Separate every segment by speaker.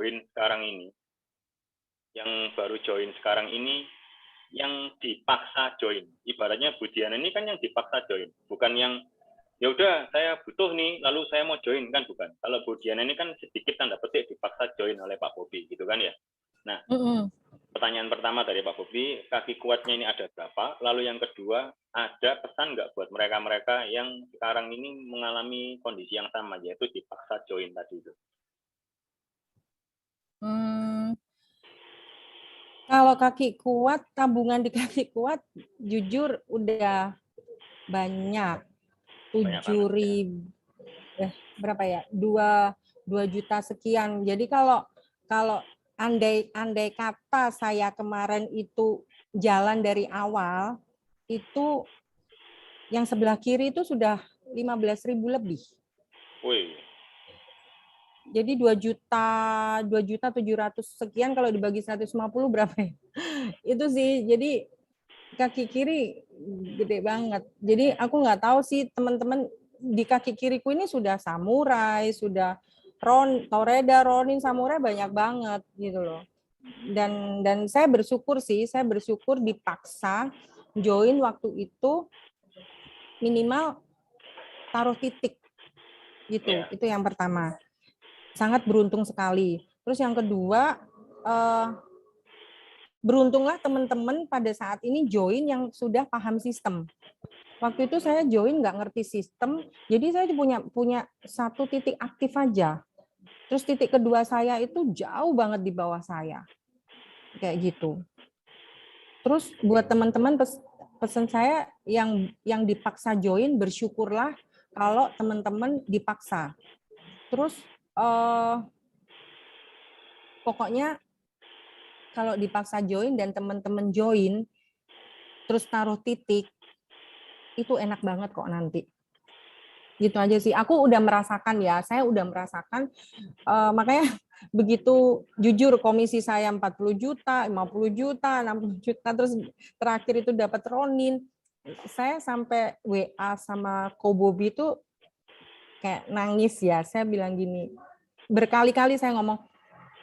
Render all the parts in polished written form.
Speaker 1: join sekarang ini, yang dipaksa join. Ibaratnya Bu Diana ini kan yang dipaksa join, bukan yang ya udah saya butuh nih lalu saya mau join, kan bukan. Kalau Bu Diana ini kan sedikit tanda petik dipaksa join oleh Pak Bobi gitu kan ya. Nah, pertanyaan pertama dari Pak Bobi, kaki kuatnya ini ada berapa? Lalu yang kedua, ada pesan nggak buat mereka-mereka yang sekarang ini mengalami kondisi yang sama, yaitu dipaksa join tadi itu?
Speaker 2: Kalau kaki kuat, tabungan di kaki kuat, jujur udah banyak. 7.000, berapa ya? 2 juta sekian. Jadi kalau andai kata saya kemarin itu jalan dari awal, itu yang sebelah kiri itu sudah 15.000 lebih.
Speaker 1: Wih.
Speaker 2: Jadi 2.700.000 sekian kalau dibagi 150 berapa ya? Itu sih. Jadi kaki kiri gede banget. Jadi aku nggak tahu sih teman-teman di kaki kiriku ini sudah samurai, sudah Toreda, Ronin, samurai banyak banget gitu loh. Dan saya bersyukur dipaksa join waktu itu minimal taruh titik gitu. Itu yang pertama. Sangat beruntung sekali. Terus yang kedua, beruntunglah teman-teman pada saat ini join yang sudah paham sistem. Waktu itu saya join nggak ngerti sistem, jadi saya punya satu titik aktif aja. Terus titik kedua saya itu jauh banget di bawah saya, kayak gitu. Terus buat teman-teman pesan saya yang dipaksa join, bersyukurlah kalau teman-teman dipaksa. Terus pokoknya kalau dipaksa join dan teman-teman join, terus taruh titik, itu enak banget kok nanti. Gitu aja sih. Aku udah merasakan ya, saya udah merasakan, makanya begitu jujur komisi saya 40 juta, 50 juta, 60 juta, terus terakhir itu dapat Ronin, saya sampai WA sama Kobobi itu kayak nangis ya. Saya bilang gini, berkali-kali saya ngomong,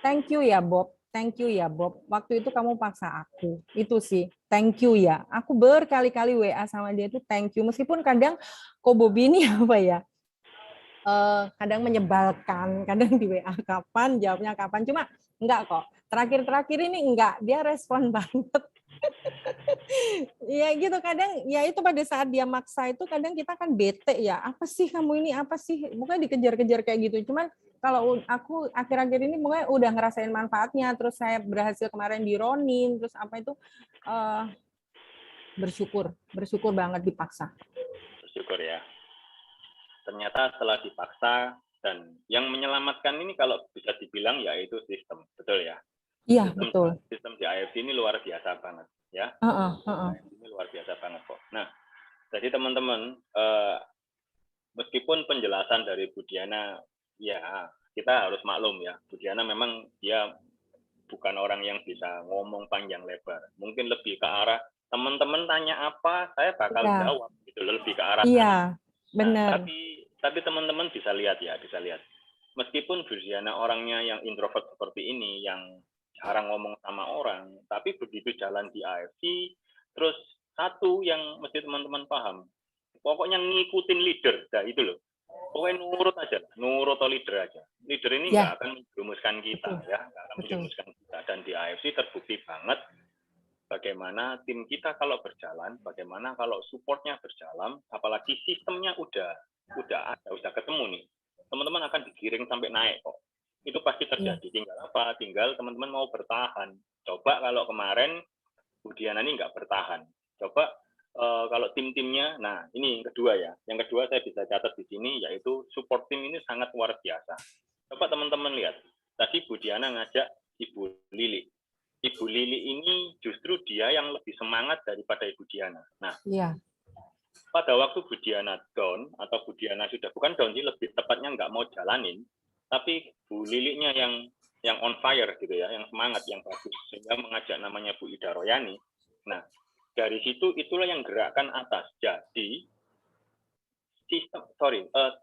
Speaker 2: thank you ya Bob, thank you ya Bob. Waktu itu kamu paksa aku. Itu sih, thank you ya. Aku berkali-kali WA sama dia itu thank you. Meskipun kadang Kobobi ini apa ya, kadang menyebalkan, kadang di WA kapan, jawabnya kapan. Cuma enggak kok. Terakhir-terakhir ini enggak, dia respon banget. Ya gitu, kadang ya itu pada saat dia maksa itu kadang kita kan bete ya. Apa sih kamu ini, apa sih? Bukan dikejar-kejar kayak gitu. Cuman kalau aku akhir-akhir ini pokoknya udah ngerasain manfaatnya, terus saya berhasil kemarin di Ronin, terus apa itu bersyukur banget dipaksa.
Speaker 1: Bersyukur ya. Ternyata setelah dipaksa, dan yang menyelamatkan ini kalau bisa dibilang yaitu sistem, betul ya?
Speaker 2: Iya, betul.
Speaker 1: Sistem di AFC ini luar biasa banget ya. Ini luar biasa banget kok. Nah, jadi teman-teman, meskipun penjelasan dari Bu Diana, ya kita harus maklum ya, Bu Diana memang dia bukan orang yang bisa ngomong panjang lebar. Mungkin lebih ke arah teman-teman tanya apa, saya bakal jawab gitu, lebih ke arah
Speaker 2: iya, benar.
Speaker 1: Nah, tapi teman-teman bisa lihat ya, bisa lihat. Meskipun Bu Diana orangnya yang introvert seperti ini, yang jarang ngomong sama orang, tapi begitu jalan di AFC, terus satu yang mesti teman-teman paham, pokoknya ngikutin leader, nah itu loh. Pokoknya nurut atau leader aja. Leader ini nggak akan menjerumuskan kita, ya, nggak akan menjerumuskan kita. Dan di AFC terbukti banget bagaimana tim kita kalau berjalan, bagaimana kalau supportnya berjalan, apalagi sistemnya udah ada, udah ketemu nih, teman-teman akan digiring sampai naik kok. Itu pasti terjadi. Tinggal apa? Tinggal teman-teman mau bertahan. Coba kalau kemarin Bu Diana ini nggak bertahan. Coba kalau tim-timnya, nah ini yang kedua ya. Yang kedua saya bisa catat di sini, yaitu support tim ini sangat luar biasa. Coba teman-teman lihat. Tadi Bu Diana ngajak Ibu Lili. Ibu Lili ini justru dia yang lebih semangat daripada Ibu Diana. Nah, pada waktu Bu Diana down, atau Bu Diana sudah bukan down sih, lebih tepatnya nggak mau jalanin, tapi Bu Lilinya yang on fire gitu ya, yang semangat, yang bagus, sehingga mengajak namanya Bu Ida Royani. Nah, dari situ itulah yang gerakkan atas. Jadi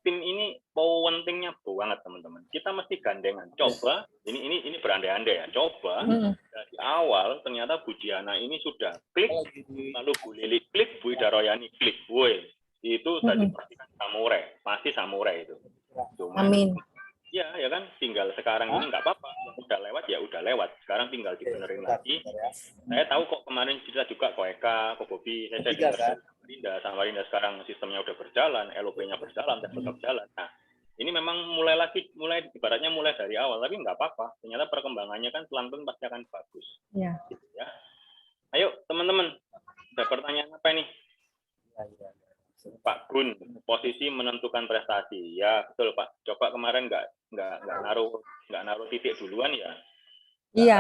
Speaker 1: tim ini pentingnya banget teman-teman. Kita mesti gandengan. Coba, ini berandai-andai ya. Coba dari awal ternyata Bu Diana ini sudah klik, lalu Bu Lili klik, Bu Ida Royani klik. Woi, itu tadi pastikan samurai, pasti samurai itu. Cuma,
Speaker 2: Amin.
Speaker 1: ya kan, tinggal sekarang ini nggak apa-apa. Udah lewat ya udah lewat. Sekarang tinggal dibenerin lagi. Saya tahu kok kemarin kita juga kok Eka, kok Bobi, saya dengar Samarinda sekarang sistemnya udah berjalan, LOP-nya berjalan, tes tetap jalan. Nah, ini memang mulai ibaratnya mulai dari awal, tapi nggak apa-apa. Ternyata perkembangannya kan pelan-pelan pasti akan bagus.
Speaker 2: Ya.
Speaker 1: Gitu ya. Ayo teman-teman, ada pertanyaan apa nih? Pak Gun, posisi menentukan prestasi. Ya betul Pak. Coba kemarin nggak naruh titik duluan ya.
Speaker 2: Iya.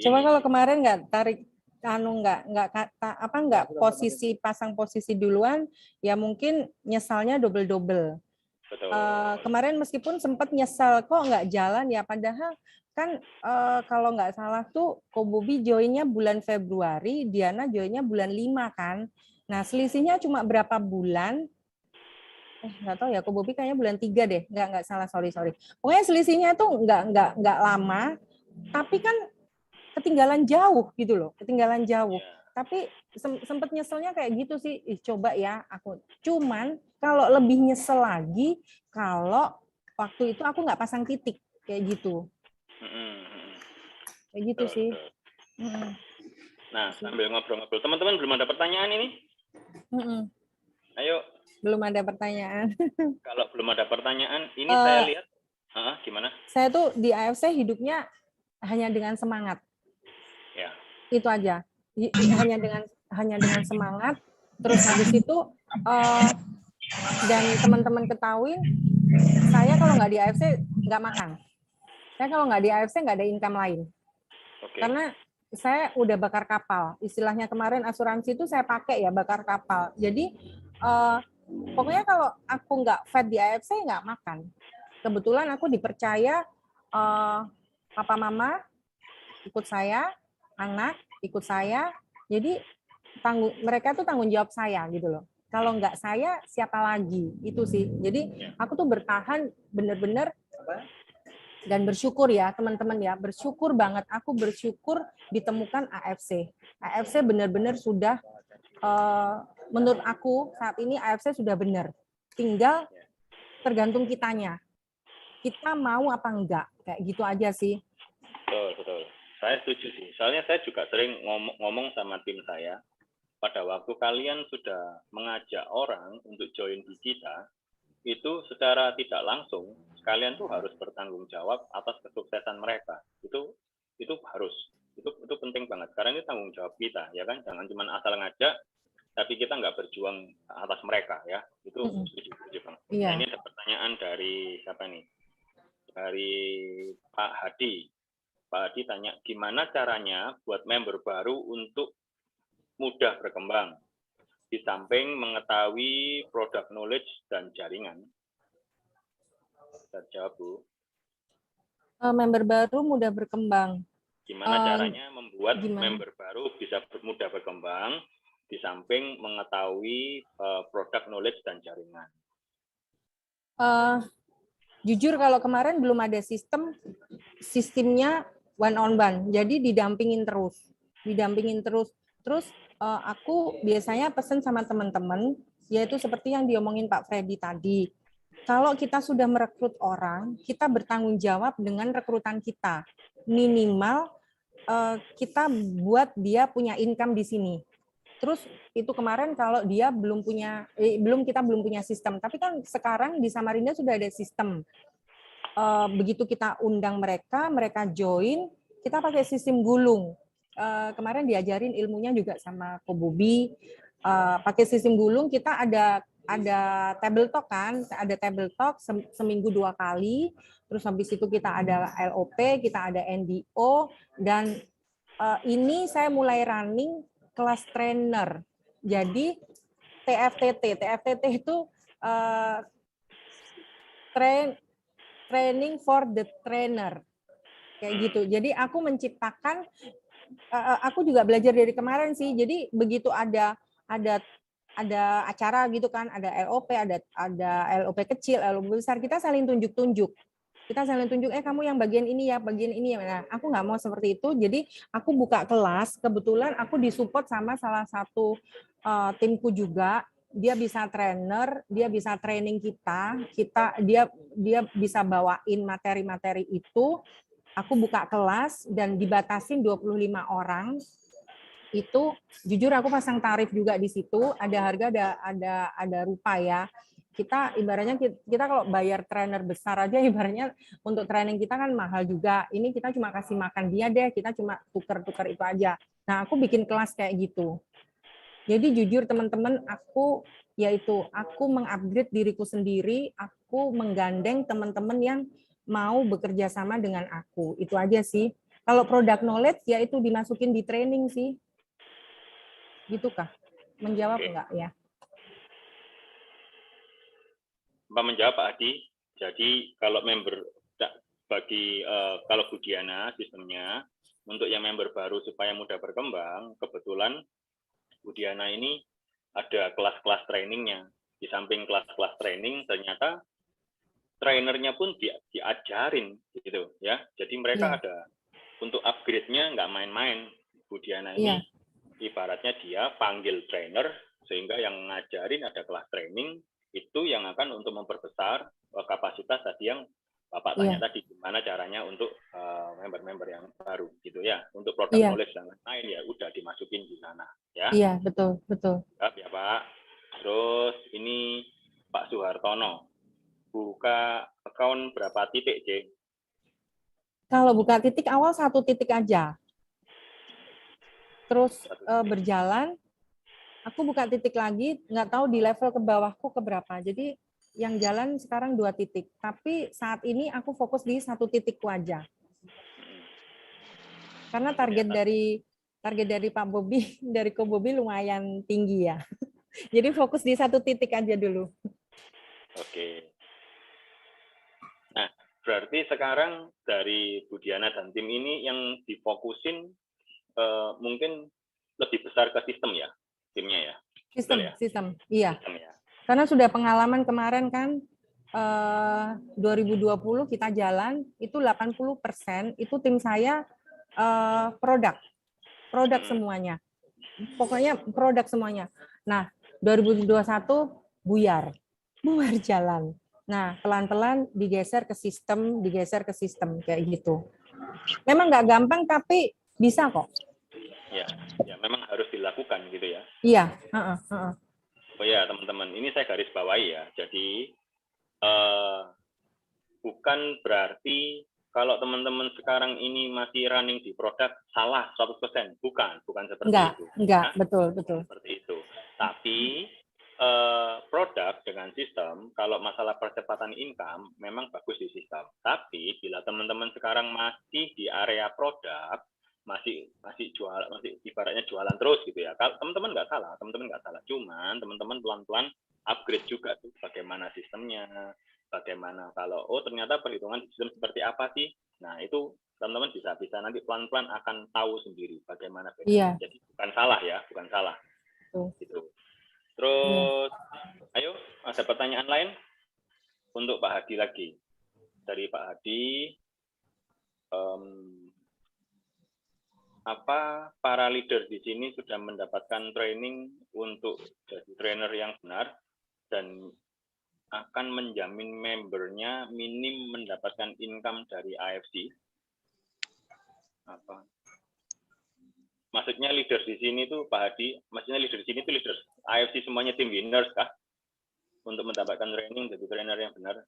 Speaker 2: Coba kalau kemarin nggak tarik nggak posisi pasang posisi duluan, ya mungkin nyesalnya double.
Speaker 1: Betul.
Speaker 2: Kemarin meskipun sempat nyesal kok nggak jalan ya, padahal kan kalau nggak salah tuh Ko Bobi joinnya bulan Februari, Diana joinnya bulan 5 kan. Nah selisihnya cuma berapa bulan? Nggak tahu ya, Ko Bobi kayaknya bulan 3 deh, nggak salah, sorry. Pokoknya selisihnya tuh nggak lama, tapi kan ketinggalan jauh gitu loh, ketinggalan jauh. Tapi sempet nyeselnya kayak gitu sih, coba ya aku. Cuman kalau lebih nyesel lagi, kalau waktu itu aku nggak pasang titik kayak gitu. Kayak gitu sih.
Speaker 1: Nah, sambil ngobrol-ngobrol, teman-teman belum ada pertanyaan ini? Ayo.
Speaker 2: Belum ada pertanyaan.
Speaker 1: Kalau belum ada pertanyaan, ini saya lihat. Gimana?
Speaker 2: Saya tuh di AFC hidupnya hanya dengan semangat.
Speaker 1: Ya.
Speaker 2: Itu aja. Hanya dengan semangat. Terus habis itu dan teman-teman ketahui, saya kalau nggak di AFC nggak makan. Saya kalau nggak di AFC nggak ada income lain.
Speaker 1: Okay.
Speaker 2: Karena saya udah bakar kapal. Istilahnya kemarin asuransi itu saya pakai ya, bakar kapal. Jadi pokoknya kalau aku nggak fed di AFC nggak makan. Kebetulan aku dipercaya papa mama ikut saya, anak ikut saya. Jadi mereka tuh tanggung jawab saya gitu loh. Kalau nggak saya, siapa lagi? Itu sih. Jadi aku tuh bertahan bener-bener dan bersyukur ya teman-teman ya. Bersyukur banget. Aku bersyukur ditemukan AFC. AFC benar-benar sudah, menurut aku saat ini AFC sudah benar. Tinggal tergantung kitanya. Kita mau apa enggak. Kayak gitu aja sih.
Speaker 1: Betul. Saya setuju sih. Soalnya saya juga sering ngomong sama tim saya. Pada waktu kalian sudah mengajak orang untuk join di kita, itu secara tidak langsung kalian tuh harus bertanggung jawab atas kesuksesan mereka. Itu harus. Itu penting banget. Karena ini tanggung jawab kita, ya kan? Jangan cuma asal ngajak, tapi kita nggak berjuang atas mereka, ya. Itu setuju banget.
Speaker 2: Iya.
Speaker 1: Nah, ini ada pertanyaan dari siapa nih? Dari Pak Hadi. Pak Hadi tanya, gimana caranya buat member baru untuk mudah berkembang, di samping mengetahui product knowledge dan jaringan? Bisa jawab, Bu.
Speaker 2: Member baru mudah berkembang.
Speaker 1: Gimana caranya membuat member baru bisa mudah berkembang, di samping mengetahui product knowledge dan jaringan?
Speaker 2: Jujur kalau kemarin belum ada sistemnya one on one, jadi didampingin terus. Terus aku biasanya pesen sama teman-teman, yaitu seperti yang diomongin Pak Freddy tadi. Kalau kita sudah merekrut orang, kita bertanggung jawab dengan rekrutan kita. Minimal kita buat dia punya income di sini. Terus itu kemarin kalau dia kita belum punya sistem. Tapi kan sekarang di Samarinda sudah ada sistem. Begitu kita undang mereka join, kita pakai sistem gulung. Kemarin diajarin ilmunya juga sama Ko Bobi. Pakai sistem gulung, kita ada table talk kan, ada table talk seminggu 2 kali. Terus habis itu kita ada LOP, kita ada NDO, dan ini saya mulai running kelas trainer. Jadi TFTT itu training for the trainer. Kayak gitu. Jadi aku menciptakan, aku juga belajar dari kemarin sih. Jadi begitu ada ada acara gitu kan, ada LOP, ada LOP kecil, LOP besar, kita saling tunjuk-tunjuk. Kita saling tunjuk, kamu yang bagian ini ya, bagian ini ya. Nah, aku nggak mau seperti itu, jadi aku buka kelas, kebetulan aku disupport sama salah satu timku juga, dia bisa trainer, dia bisa training dia bisa bawain materi-materi itu, aku buka kelas dan dibatasin 25 orang, itu jujur aku pasang tarif juga di situ, ada harga, ada rupa ya. Kita ibaratnya kita kalau bayar trainer besar aja ibaratnya untuk training kita kan mahal juga. Ini kita cuma kasih makan dia deh, kita cuma tuker-tuker itu aja. Nah, aku bikin kelas kayak gitu. Jadi jujur teman-teman, aku mengupgrade diriku sendiri, aku menggandeng teman-teman yang mau bekerja sama dengan aku. Itu aja sih. Kalau product knowledge ya itu dimasukin di training sih. Gitu kah? Menjawab enggak ya?
Speaker 1: Mbak menjawab Pak Adi. Jadi kalau member kalau Budiana sistemnya untuk yang member baru supaya mudah berkembang, kebetulan Budiana ini ada kelas-kelas trainingnya. Di samping kelas-kelas training, ternyata trainernya pun diajarin gitu ya. Jadi mereka ada untuk upgrade-nya nggak main-main. Budiana ini ibaratnya dia panggil trainer sehingga yang ngajarin ada kelas training itu yang akan untuk memperbesar kapasitas tadi yang Bapak tanya tadi gimana caranya untuk member-member yang baru gitu ya, untuk product knowledge dan lain-lain ya udah dimasukin di sana ya.
Speaker 2: Iya, betul.
Speaker 1: Ya Pak. Terus ini Pak Suhartono buka account berapa titik, C?
Speaker 2: Kalau buka titik awal 1 titik aja. Terus berjalan, aku buka titik lagi, nggak tahu di level ke bawahku ke berapa. Jadi yang jalan sekarang 2 titik. Tapi saat ini aku fokus di 1 titikku aja. Karena target dari Pak Bobi, dari Ko Bobi lumayan tinggi ya. Jadi fokus di 1 titik aja dulu.
Speaker 1: Oke. Nah, berarti sekarang dari Budiana dan tim ini yang difokusin mungkin lebih besar ke sistem ya, timnya ya?
Speaker 2: Sistem, iya.
Speaker 1: Sistem ya.
Speaker 2: Karena sudah pengalaman kemarin kan 2020 kita jalan, itu 80% itu tim saya produk semuanya. Pokoknya produk semuanya. Nah, 2021 buyar jalan. Nah, pelan-pelan digeser ke sistem kayak gitu. Memang nggak gampang tapi bisa kok.
Speaker 1: Ya memang harus dilakukan gitu ya.
Speaker 2: Iya.
Speaker 1: Oh ya teman-teman, ini saya garis bawahi ya. Jadi bukan berarti kalau teman-teman sekarang ini masih running di produk salah 100%. Bukan seperti itu.
Speaker 2: Enggak, betul.
Speaker 1: Seperti itu. Tapi produk dengan sistem, kalau masalah percepatan income memang bagus di sistem. Tapi bila teman-teman sekarang masih di area produk, masih ibaratnya jualan terus gitu ya. Kalau teman-teman nggak salah. Cuman teman-teman pelan-pelan upgrade juga tuh bagaimana sistemnya, bagaimana kalau ternyata perhitungan sistem seperti apa sih. Nah, itu teman-teman bisa nanti pelan-pelan akan tahu sendiri bagaimana bedanya. Jadi bukan salah. Gitu. Terus ayo ada pertanyaan lain untuk Pak Hadi lagi. Dari Pak Hadi, apa para leader di sini sudah mendapatkan training untuk jadi trainer yang benar dan akan menjamin membernya minim mendapatkan income dari AFC? Apa? Maksudnya leader di sini tuh Pak Hadi, maksudnya leader di sini tuh leader AFC semuanya tim winners kah? Untuk mendapatkan training jadi trainer yang benar?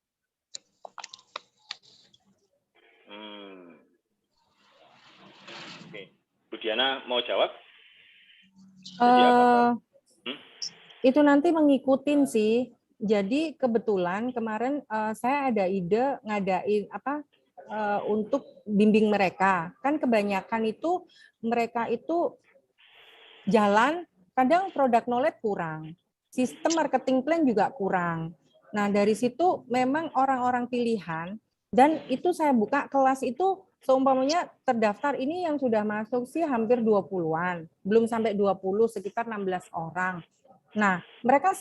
Speaker 1: Oke. Budiana mau jawab?
Speaker 2: Itu nanti mengikutin sih. Jadi kebetulan kemarin saya ada ide ngadain untuk bimbing mereka. Kan kebanyakan itu mereka itu jalan, kadang product knowledge kurang. Sistem marketing plan juga kurang. Nah, dari situ memang orang-orang pilihan dan itu saya buka kelas itu seumpamanya terdaftar ini yang sudah masuk sih hampir 20-an. Belum sampai 20, sekitar 16 orang. Nah, mereka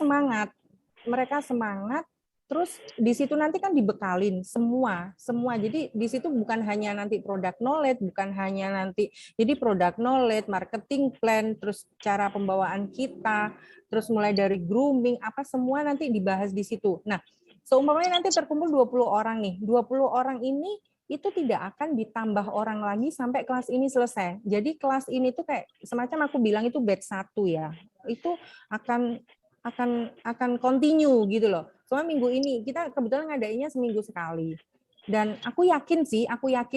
Speaker 2: semangat, terus di situ nanti kan dibekalin semua. Jadi di situ bukan hanya nanti product knowledge, bukan hanya nanti jadi product knowledge, marketing plan, terus cara pembawaan kita, terus mulai dari grooming, apa semua nanti dibahas di situ. Nah, seumpamanya nanti terkumpul 20 orang nih. 20 orang ini itu tidak akan ditambah orang lagi sampai kelas ini selesai. Jadi kelas ini tuh kayak semacam aku bilang itu batch 1 ya. Itu akan continue gitu loh. Soalnya minggu ini kita kebetulan ngadainnya seminggu sekali. Dan aku yakin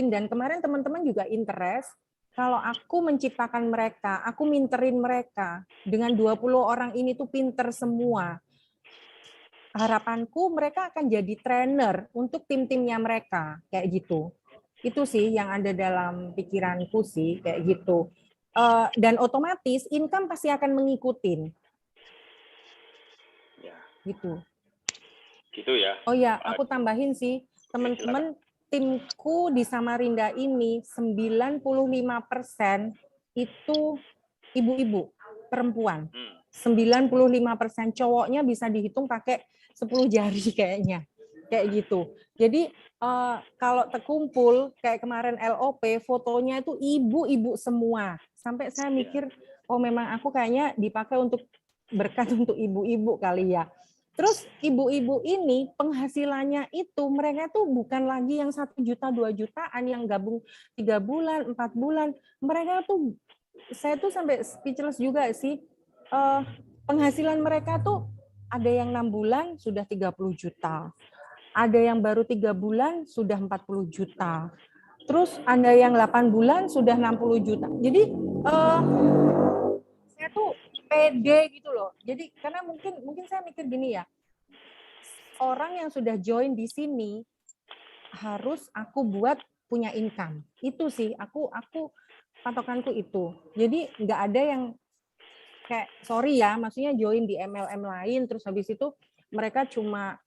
Speaker 2: dan kemarin teman-teman juga interest kalau aku menciptakan mereka, aku minterin mereka dengan 20 orang ini tuh pinter semua. Harapanku mereka akan jadi trainer untuk tim-timnya mereka kayak gitu. Itu sih yang ada dalam pikiranku sih kayak gitu. Dan otomatis income pasti akan mengikutin.
Speaker 1: Ya.
Speaker 2: Gitu.
Speaker 1: Gitu ya.
Speaker 2: Oh ya, aku tambahin sih, teman-teman, timku di Samarinda ini 95% itu ibu-ibu, perempuan. 95% cowoknya bisa dihitung pakai 10 jari kayaknya. Kayak gitu. Jadi kalau terkumpul kayak kemarin LOP, fotonya itu ibu-ibu semua. Sampai saya mikir, oh memang aku kayaknya dipakai untuk berkat untuk ibu-ibu kali ya. Terus ibu-ibu ini penghasilannya itu mereka tuh bukan lagi yang 1 juta 2 jutaan yang gabung 3 bulan 4 bulan, mereka tuh saya tuh sampai speechless juga sih. Penghasilan mereka tuh ada yang 6 bulan sudah 30 juta, ada yang baru 3 bulan sudah 40 juta, terus ada yang 8 bulan sudah 60 juta. Jadi saya tuh pede gitu loh. Jadi karena mungkin saya mikir gini ya, orang yang sudah join di sini harus aku buat punya income. Itu sih aku patokanku itu. Jadi nggak ada yang kayak sorry ya, maksudnya join di MLM lain terus habis itu mereka cuma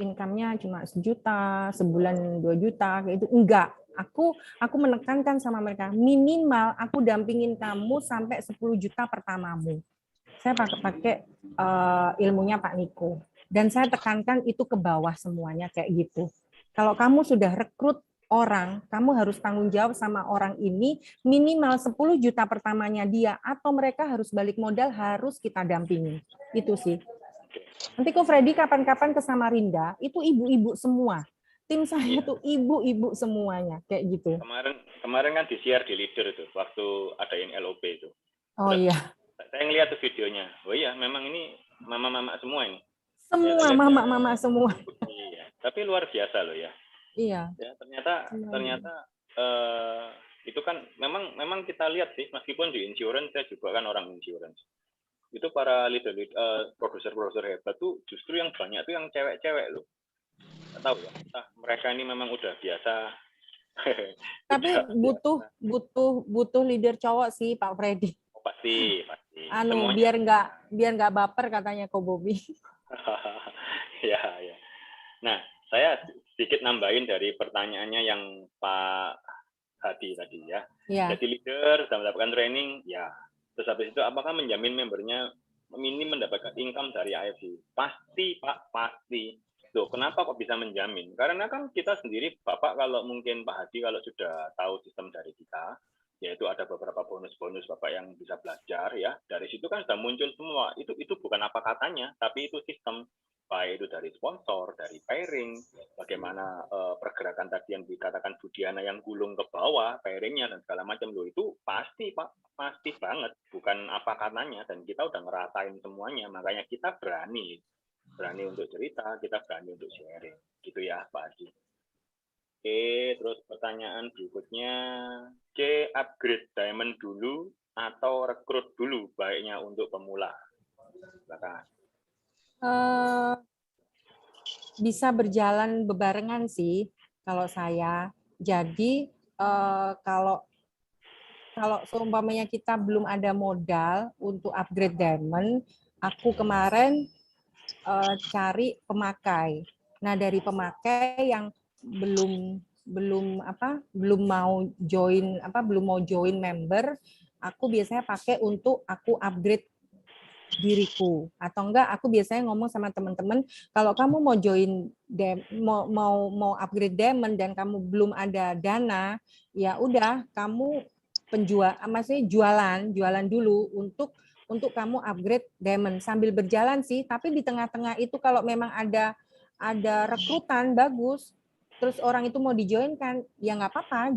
Speaker 2: income-nya cuma 1 juta, sebulan 2 juta kayak itu. Enggak. Aku menekankan sama mereka, minimal aku dampingin kamu sampai 10 juta pertamamu. Saya pakai ilmunya Pak Niko. Dan saya tekankan itu ke bawah semuanya kayak gitu. Kalau kamu sudah rekrut orang, kamu harus tanggung jawab sama orang ini minimal 10 juta pertamanya dia atau mereka harus balik modal harus kita dampingi. Itu sih. Nanti kok Freddy kapan-kapan ke Samarinda, itu ibu-ibu semua. Tim saya tuh ibu-ibu semuanya kayak gitu.
Speaker 1: Kemarin kan di-share di leader itu waktu adain LOP itu.
Speaker 2: Oh iya.
Speaker 1: Saya ngeliat tuh videonya. Oh iya, memang ini mama-mama semua ini.
Speaker 2: Semua ya, mama-mama semua.
Speaker 1: Iya, tapi luar biasa loh ya.
Speaker 2: Iya.
Speaker 1: Ya, ternyata itu kan memang kita lihat sih, meskipun di insurance saya juga kan orang insurance. Itu para leader produser hebat tuh justru yang banyak tuh yang cewek-cewek loh. Nggak tahu ya, mereka ini memang udah biasa.
Speaker 2: Tapi butuh leader cowok sih Pak Freddy.
Speaker 1: Oh, pasti.
Speaker 2: Biar nggak baper katanya Ko Bobby.
Speaker 1: Ya. Nah, saya sedikit nambahin dari pertanyaannya yang Pak Hadi tadi ya. Jadi leader sudah mendapatkan training, ya. Terus habis itu apakah menjamin membernya minim mendapatkan income dari AFC? Pasti Pak, pasti. Loh, kenapa kok bisa menjamin? Karena kan kita sendiri, Bapak kalau mungkin Pak Hadi kalau sudah tahu sistem dari kita, yaitu ada beberapa bonus-bonus Bapak yang bisa belajar ya. Dari situ kan sudah muncul semua. Itu bukan apa katanya, tapi itu sistem. Baik itu dari sponsor, dari pairing, bagaimana pergerakan tadi yang dikatakan Budiana yang gulung ke bawah, pairingnya dan segala macam. Loh, itu pasti Pak, pasti banget. Bukan apa katanya, dan kita udah ngerasain semuanya. Makanya kita berani untuk cerita, kita berani untuk sharing. Gitu ya Pak Haji. Oke, terus pertanyaan berikutnya, C, upgrade diamond dulu atau rekrut dulu baiknya untuk pemula? Silakan.
Speaker 2: Bisa berjalan bebarengan sih kalau saya. Jadi kalau seumpamanya kita belum ada modal untuk upgrade diamond, aku kemarin cari pemakai. Nah, dari pemakai yang belum mau join member, aku biasanya pakai untuk aku upgrade diriku. Atau enggak aku biasanya ngomong sama teman-teman, kalau kamu mau join mau upgrade Diamond dan kamu belum ada dana, ya udah kamu maksudnya jualan dulu untuk kamu upgrade Diamond sambil berjalan sih, tapi di tengah-tengah itu kalau memang ada rekrutan bagus, terus orang itu mau dijoinkan, ya nggak apa-apa,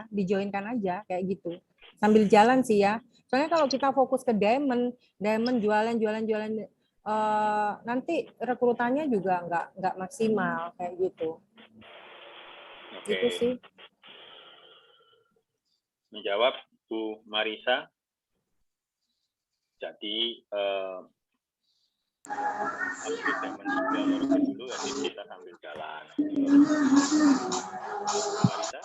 Speaker 2: dijoinkan aja kayak gitu. Sambil jalan sih ya. Soalnya kalau kita fokus ke Diamond jualan, nanti rekrutannya juga nggak maksimal kayak gitu.
Speaker 1: Oke.
Speaker 2: Itu sih.
Speaker 1: Menjawab Bu Marisa. Jadi upgrade Diamond dulu, nanti kita sambil jalan. Marisa?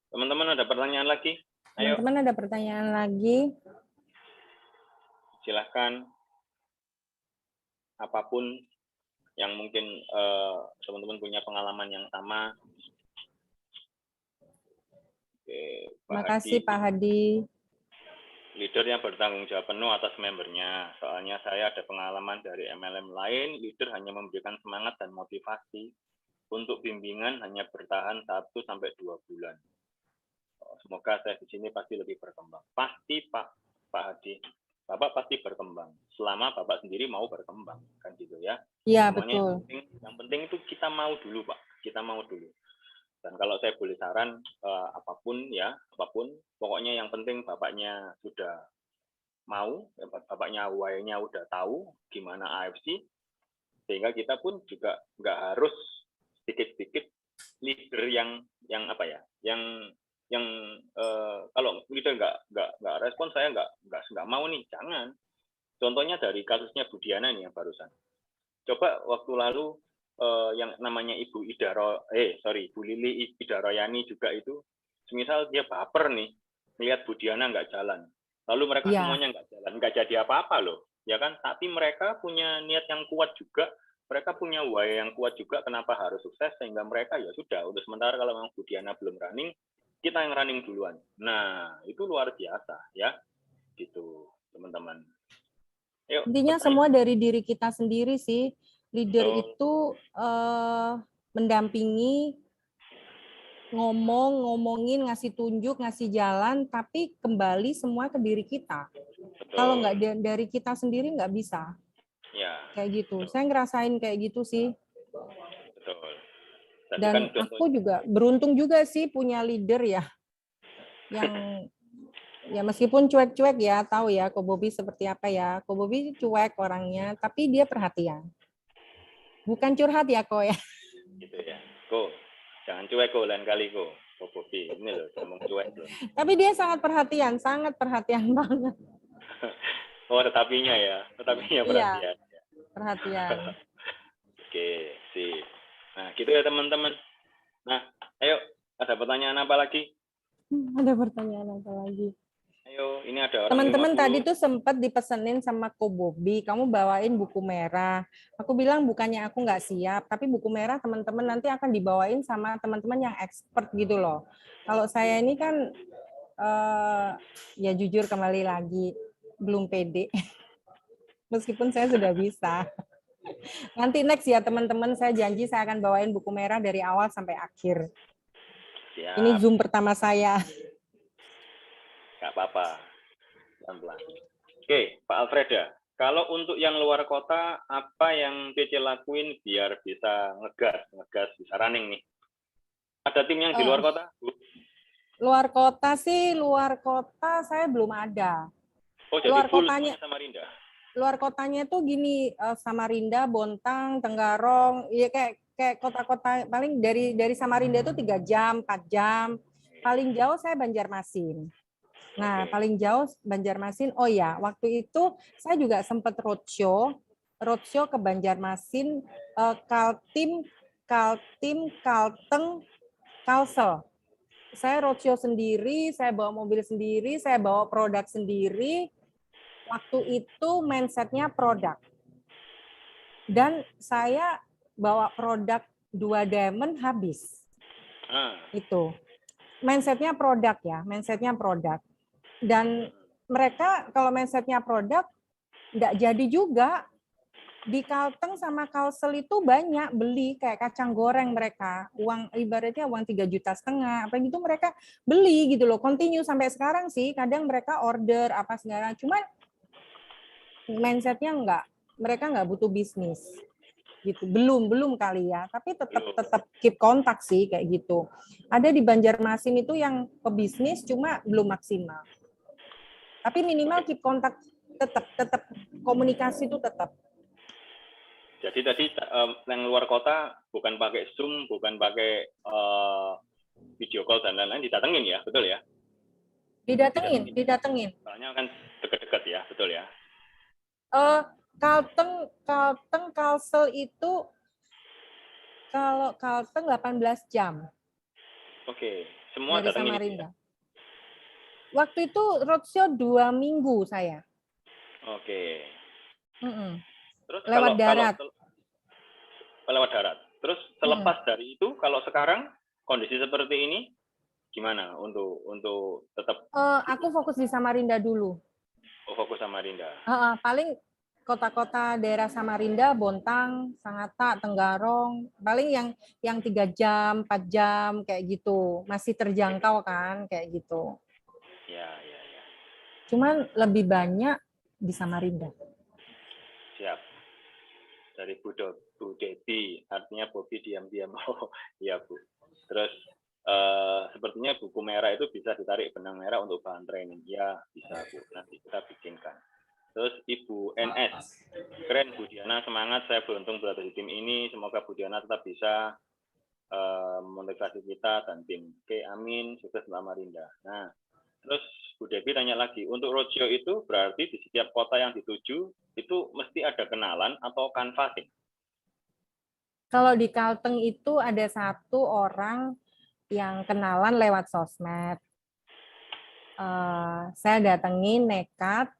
Speaker 1: Teman-teman ada pertanyaan lagi? Ayo.
Speaker 2: Teman-teman ada pertanyaan lagi?
Speaker 1: Silahkan. Apapun yang mungkin teman-teman punya pengalaman yang sama. Oke,
Speaker 2: Terima kasih Pak Hadi.
Speaker 1: Leader yang bertanggung jawab penuh atas membernya. Soalnya saya ada pengalaman dari MLM lain, leader hanya memberikan semangat dan motivasi. Untuk bimbingan hanya bertahan 1-2 bulan. Semoga saya di sini pasti lebih berkembang. Pasti Pak Hadi, Bapak pasti berkembang. Selama Bapak sendiri mau berkembang, kan gitu ya.
Speaker 2: Iya, betul.
Speaker 1: Yang penting itu kita mau dulu, Pak. Kita mau dulu. Dan kalau saya boleh saran, apapun, pokoknya yang penting Bapaknya sudah mau, Bapaknya why-nya udah tahu gimana AFC, sehingga kita pun juga nggak harus sedikit-sedikit leader yang kalau leader nggak respon, saya nggak mau nih, jangan. Contohnya dari kasusnya Bu Diana nih yang barusan. Coba waktu lalu yang namanya Ibu Bu Lili Ida Royani juga itu, semisal dia baper nih, melihat Bu Diana nggak jalan, lalu mereka semuanya nggak jalan, nggak jadi apa-apa loh, ya kan? Tapi mereka punya niat yang kuat juga, mereka punya why yang kuat juga, kenapa harus sukses, sehingga mereka ya sudah, untuk sementara kalau memang Bu Diana belum running, kita yang running duluan. Nah, itu luar biasa ya, gitu teman-teman.
Speaker 2: Intinya semua dari diri kita sendiri sih. Leader itu mendampingi, ngomongin, ngasih tunjuk, ngasih jalan, tapi kembali semua ke diri kita. Betul. Kalau nggak dari kita sendiri nggak bisa.
Speaker 1: Ya.
Speaker 2: Kayak gitu. Betul. Saya ngerasain kayak gitu sih.
Speaker 1: Betul.
Speaker 2: Dan kan aku juga beruntung juga sih punya leader ya, yang ya meskipun cuek-cuek ya, tahu ya Ko Bobi seperti apa ya. Ko Bobi cuek orangnya, tapi dia perhatian. Bukan curhat ya Ko ya.
Speaker 1: Gitu ya. Ko, jangan cuek Ko, lain kali Ko. Ko Bobi, ini loh, ngomong cuek loh.
Speaker 2: Tapi dia sangat perhatian banget.
Speaker 1: Oh, tetapinya ya, perhatian.
Speaker 2: Iya, perhatian.
Speaker 1: Oke, sih. Nah, gitu ya teman-teman. Nah, ayo, ada pertanyaan apa lagi?
Speaker 2: Ada pertanyaan apa lagi?
Speaker 1: Ayo, ini ada orang.
Speaker 2: Teman-teman tadi tuh sempat dipesenin sama Ko Bobi, kamu bawain buku merah. Aku bilang bukannya aku nggak siap, tapi buku merah teman-teman nanti akan dibawain sama teman-teman yang expert gitu loh. Kalau saya ini kan ya jujur kembali lagi belum pede. Meskipun saya sudah bisa. Nanti next ya teman-teman, saya janji saya akan bawain buku merah dari awal sampai akhir.
Speaker 1: Siap.
Speaker 2: Ini Zoom pertama saya.
Speaker 1: Nggak apa-apa. Pelan-pelan. Oke, Pak Alfreda. Kalau untuk yang luar kota, apa yang Cece lakuin biar bisa ngegas bisa running nih? Ada tim yang di luar kota, Bu?
Speaker 2: Luar kota saya belum ada.
Speaker 1: Oh, jadi
Speaker 2: luar
Speaker 1: full
Speaker 2: kotanya
Speaker 1: Samarinda.
Speaker 2: Luar kotanya tuh gini, Samarinda, Bontang, Tenggarong, ya kayak kota-kota paling dari Samarinda itu 3 jam, 4 jam. Paling jauh saya Banjarmasin. Nah, paling jauh Banjarmasin. Oh ya, waktu itu saya juga sempat roadshow ke Banjarmasin, Kaltim, Kalteng, Kalsel. Saya roadshow sendiri, saya bawa mobil sendiri, saya bawa produk sendiri. Waktu itu mindset-nya produk. Dan saya bawa produk 2 diamond habis. Itu. Mindsetnya produk ya, mindsetnya produk. Dan mereka kalau mindsetnya produk, nggak jadi juga. Di Kalteng sama Kalsel itu banyak beli kayak kacang goreng mereka. Uang ibaratnya uang 3,5 juta, apa gitu mereka beli gitu loh. Continue sampai sekarang sih, kadang mereka order apa segala. Cuman mindsetnya mereka nggak butuh bisnis. Gitu. Belum kali ya, tapi tetap keep kontak sih kayak gitu. Ada di Banjarmasin itu yang pebisnis cuma belum maksimal. Tapi minimal keep kontak, tetap komunikasi itu tetap.
Speaker 1: Jadi tadi yang luar kota bukan pakai Zoom, bukan pakai video call dan lain-lain, didatengin ya, betul ya?
Speaker 2: Didatengin.
Speaker 1: Soalnya kan dekat-dekat ya, betul ya?
Speaker 2: Kalteng, Kalsel itu kalau Kalteng 18 jam.
Speaker 1: Oke, semua
Speaker 2: dari
Speaker 1: datengin
Speaker 2: Samarinda.
Speaker 1: Ya?
Speaker 2: Waktu itu roadshow 2 minggu saya.
Speaker 1: Oke. Terus
Speaker 2: lewat darat.
Speaker 1: Lewat darat. Terus selepas dari itu, kalau sekarang kondisi seperti ini, gimana untuk tetap?
Speaker 2: Aku fokus di Samarinda dulu.
Speaker 1: Oh, fokus Samarinda.
Speaker 2: Paling kota-kota daerah Samarinda, Bontang, Sangatta, Tenggarong, paling yang 3 jam, 4 jam kayak gitu, masih terjangkau kan kayak gitu.
Speaker 1: Ya.
Speaker 2: Cuman lebih banyak di Samarinda.
Speaker 1: Siap. Dari Bu Debbie, artinya Bobi diam-diam. Oh, iya Bu. Terus sepertinya buku merah itu bisa ditarik benang merah untuk bahan training. Ya, bisa Bu. Nanti kita bikinkan. Terus Ibu NS, keren Bu Diana, semangat, saya beruntung berada di tim ini. Semoga Bu Diana tetap bisa memotivasi kita dan tim. Oke, amin. Sukses Mbak Marinda. Nah, terus Bu Debbie tanya lagi, untuk roadshow itu berarti di setiap kota yang dituju itu mesti ada kenalan atau canvassing?
Speaker 2: Kalau di Kalteng itu ada 1 orang yang kenalan lewat sosmed. Saya datengin nekat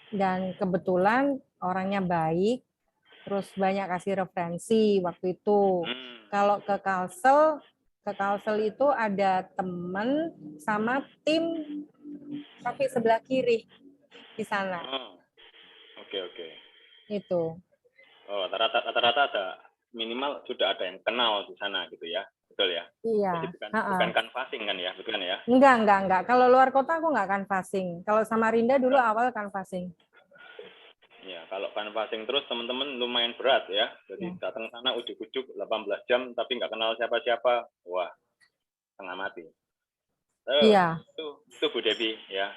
Speaker 2: dan kebetulan orangnya baik, terus banyak kasih referensi waktu itu. Kalau ke Kalsel itu ada temen sama tim tapi sebelah kiri di sana.
Speaker 1: Oke.
Speaker 2: Itu.
Speaker 1: Oh, rata-rata ada minimal sudah ada yang kenal di sana gitu ya, betul ya?
Speaker 2: Iya.
Speaker 1: Jadi bukan canvassing kan ya, bukan ya?
Speaker 2: Enggak. Kalau luar kota aku enggak canvassing. Kalau Samarinda dulu awal canvassing.
Speaker 1: Ya, kalau canvassing terus teman-teman lumayan berat ya. Jadi datang sana ujuk-ujuk 18 jam tapi nggak kenal siapa-siapa. Wah, setengah mati.
Speaker 2: Iya.
Speaker 1: Itu Bu Debbie ya.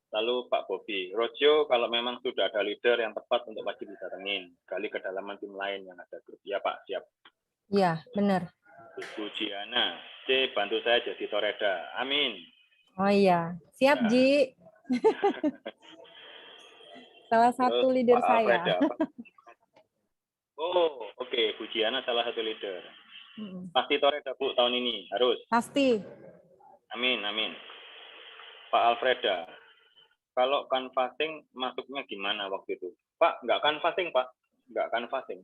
Speaker 1: Lalu Pak Bobi, roadshow kalau memang sudah ada leader yang tepat untuk wajib didatengin. Gali kedalaman tim lain yang ada grup. Ya Pak, siap.
Speaker 2: Iya, benar.
Speaker 1: Bu Jiana, C, bantu saya jadi Toreda. Amin.
Speaker 2: Oh iya, siap ya. Ji. Salah satu leader
Speaker 1: Pak
Speaker 2: saya.
Speaker 1: Alfreda, oh, oke. Bu Jiana salah satu leader. Pasti Toreda Bu tahun ini, harus.
Speaker 2: Pasti.
Speaker 1: Amin. Pak Alfreda, kalau canvassing masuknya gimana waktu itu? Pak, nggak canvassing, Pak. Nggak canvassing.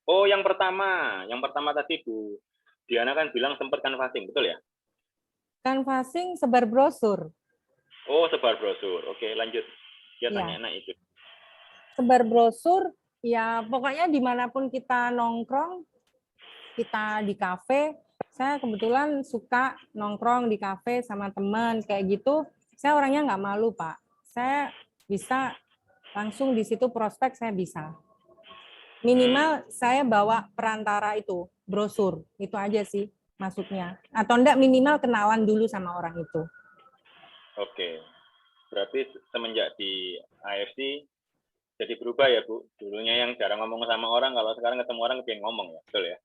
Speaker 1: Oh, yang pertama tadi Bu Diana kan bilang sempat canvassing, betul ya?
Speaker 2: Canvassing sebar brosur.
Speaker 1: Oh, sebar brosur. Oke, lanjut. Dia tanya itu.
Speaker 2: Sebar brosur, ya pokoknya dimanapun kita nongkrong, kita di kafe, saya kebetulan suka nongkrong di kafe sama teman kayak gitu. Saya orangnya nggak malu Pak. Saya bisa langsung di situ prospek saya bisa. Minimal saya bawa perantara itu brosur itu aja sih masuknya. Atau enggak minimal kenalan dulu sama orang itu.
Speaker 1: Oke, berarti semenjak di AFC jadi berubah ya Bu. Dulunya yang jarang ngomong sama orang, kalau sekarang ketemu orang pengen ngomong ya, betul ya?